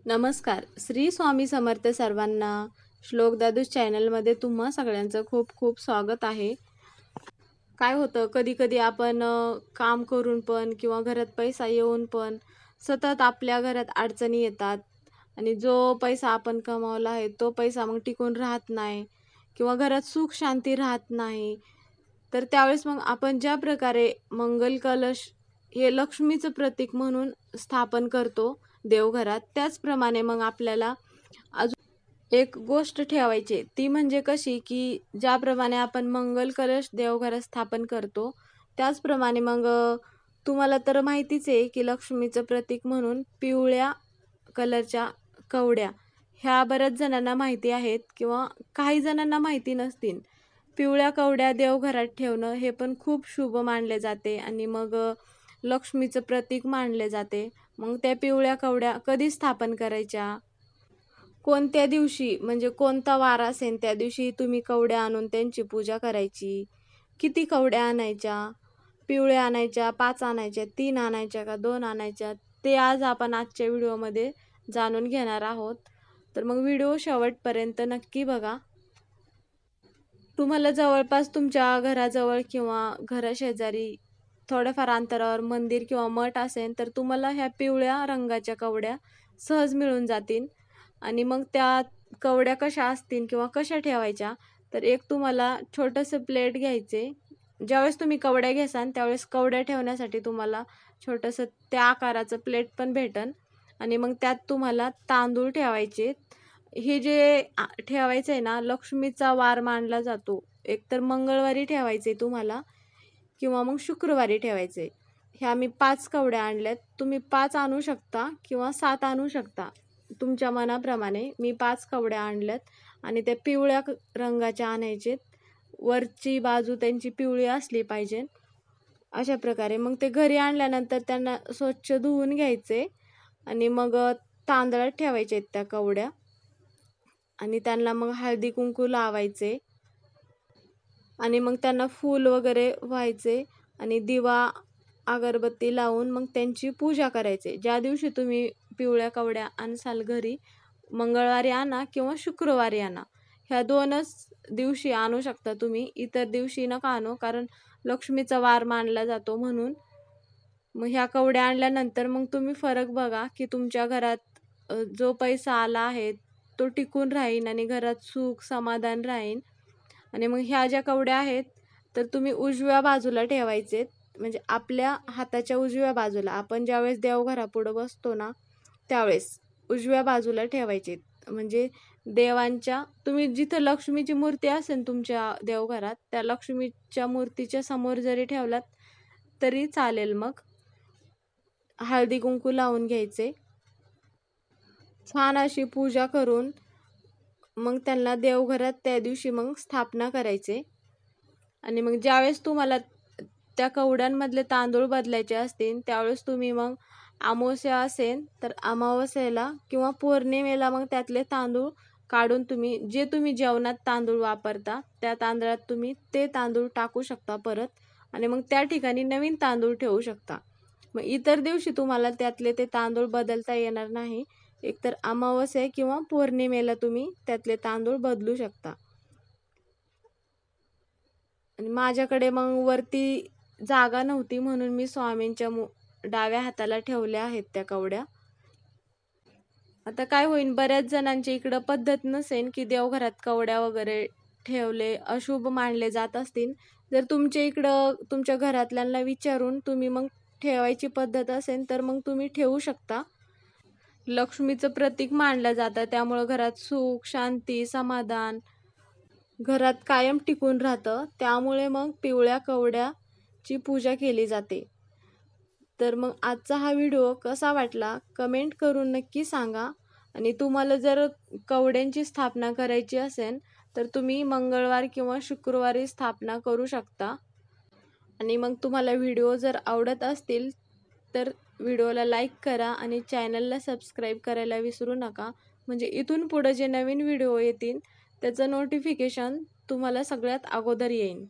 नमस्कार. श्री स्वामी समर्थ सर्वांना. श्लोक दादूस चॅनलमध्ये तुम्हा सगळ्यांचं खूप खूप स्वागत आहे. काय होतं कधी-कधी आपण काम करून पण किंवा घरात पैसा येऊन पण सतत आपल्या घरात अडचणी येतात आणि जो पैसा आपण कमावला आहे तो पैसा मग टिकून राहत नाही किंवा घरात सुख शांती राहत नाही. तर त्यावेळेस मग आपण ज्या प्रकारे मंगल कलश हे लक्ष्मीचं प्रतीक म्हणून स्थापन करतो देवघरात, त्याचप्रमाणे मग आपल्याला अजून एक गोष्ट ठेवायची ती म्हणजे कशी, की ज्याप्रमाणे आपण मंगल कलश देवघरात स्थापन करतो त्याचप्रमाणे मग तुम्हाला तर माहितीच आहे की लक्ष्मीचं प्रतीक म्हणून पिवळ्या कलरच्या कवड्या ह्या बऱ्याच जणांना माहिती आहेत किंवा काही जणांना माहिती नसतील. पिवळ्या कवड्या देवघरात ठेवणं हे पण खूप शुभ मानले जाते आणि मग लक्ष्मीचं प्रतीक मानले जाते. मग त्या पिवळ्या कवड्या कधी स्थापन करायच्या, कोणत्या दिवशी म्हणजे कोणता वार असेल त्या दिवशी तुम्ही कवड्या आणून त्यांची पूजा करायची, किती कवड्या आणायच्या, पिवळ्या आणायच्या, 5 आणायच्या, 3 आणायच्या का 2 आणायच्या, ते आज आपण आजच्या व्हिडिओमध्ये जाणून घेणार आहोत. तर मग व्हिडिओ शेवटपर्यंत नक्की बघा. तुम्हाला जवळपास तुमच्या घराजवळ किंवा घराशेजारी थोड्याफार अंतरावर मंदिर किंवा मठ असेल तर तुम्हाला ह्या पिवळ्या रंगाच्या कवड्या सहज मिळून जातील. आणि मग त्या कवड्या कशा असतील किंवा कशा ठेवायच्या, तर एक तुम्हाला छोटंसं प्लेट घ्यायचे. ज्यावेळेस तुम्ही कवड्या घेसाल त्यावेळेस कवड्या ठेवण्यासाठी तुम्हाला छोटंसं त्या आकाराचं प्लेट पण भेटन आणि मग त्यात तुम्हाला तांदूळ ठेवायचे. हे जे ठेवायचं आहे ना, लक्ष्मीचा वार मानला जातो. एकतर मंगळवारी ठेवायचे तुम्हाला किंवा मग शुक्रवारी ठेवायचे. ह्या मी 5 कवड्या आणल्यात. तुम्ही 5 आणू शकता किंवा 7 आणू शकता. तुमच्या मनाप्रमाणे. मी 5 कवड्या आणल्यात आणि त्या पिवळ्या रंगाच्या आणायचेत. वरची बाजू त्यांची पिवळी असली पाहिजे. अशा प्रकारे मग ते घरी आणल्यानंतर त्यांना स्वच्छ धुवून घ्यायचे आणि मग तांदळात ठेवायचे त्या कवड्या आणि त्यांना मग हळदी कुंकू लावायचे आणि मग त्यांना फूल वगैरे व्हायचे आणि दिवा अगरबत्ती लावून मग त्यांची पूजा करायची. ज्या दिवशी तुम्ही पिवळ्या कवड्या आणसाल घरी, मंगळवारी आणा किंवा शुक्रवारी आणा. ह्या 2च दिवशी आणू शकता तुम्ही. इतर दिवशी नका आणू, कारण लक्ष्मीचा वार मानला जातो म्हणून. मग ह्या कवड्या आणल्यानंतर मग तुम्ही फरक बघा की तुमच्या घरात जो पैसा आला आहे तो टिकून राहीन आणि घरात सुख समाधान राहीन. आणि मग ह्या ज्या कवड्या आहेत तर तुम्ही उजव्या बाजूला ठेवायचेत. म्हणजे आपल्या हाताच्या उजव्या बाजूला. आपण ज्यावेळेस देवघरापुढं बसतो ना त्यावेळेस उजव्या बाजूला ठेवायचे. म्हणजे देवांच्या तुम्ही जिथं लक्ष्मीची मूर्ती असेल तुमच्या देवघरात त्या लक्ष्मीच्या मूर्तीच्या समोर जरी ठेवलात तरी चालेल. मग हळदी कुंकू लावून घ्यायचे. छान अशी पूजा करून मग त्यांना देवघरात त्या दिवशी मग स्थापना करायचे. आणि मग ज्यावेळेस तुम्हाला त्या कवड्यांमधले तांदूळ बदलायचे असतील त्यावेळेस तुम्ही मग अमावस्या असेल तर अमावस्येला किंवा पौर्णिमेला मग त्यातले तांदूळ काढून तुम्ही जेवणात तांदूळ वापरता त्या तांदळात तुम्ही ते तांदूळ टाकू शकता परत आणि मग त्या ठिकाणी नवीन तांदूळ ठेवू शकता. मग इतर दिवशी तुम्हाला त्यातले ते तांदूळ बदलता येणार नाही. एकतर अमावस्या किंवा पौर्णिमेला तुम्ही त्यातले तांदूळ बदलू शकता. आणि माझ्याकडे मग वरती जागा नव्हती म्हणून मी स्वामींच्या डाव्या हाताला ठेवल्या आहेत त्या कवड्या. आता काय होईल, बऱ्याच जणांच्या इकडं पद्धत नसेल की देवघरात कवड्या वगैरे ठेवले अशुभ मानले जात असतील. जर तुमच्या इकडं तुमच्या घरातल्यांना विचारून तुम्ही मग ठेवायची पद्धत असेल तर मग तुम्ही ठेवू शकता. लक्ष्मीचं प्रतीक मानलं जातं त्यामुळं घरात सुख शांती समाधान घरात कायम टिकून राहतं. त्यामुळे मग पिवळ्या कवड्याची पूजा केली जाते. तर मग आजचा हा व्हिडिओ कसा वाटला कमेंट करून नक्की सांगा. आणि तुम्हाला जर कवड्यांची स्थापना करायची असेल तर तुम्ही मंगळवार किंवा शुक्रवारी स्थापना करू शकता. आणि मग तुम्हाला व्हिडिओ जर आवडत असतील तर व्हिडिओला लाईक करा आणि चॅनलला सबस्क्राईब करायला विसरू नका. म्हणजे इथून पुढे जे नवीन व्हिडिओ येतील त्याचं नोटिफिकेशन तुम्हाला सगळ्यात अगोदर येईल.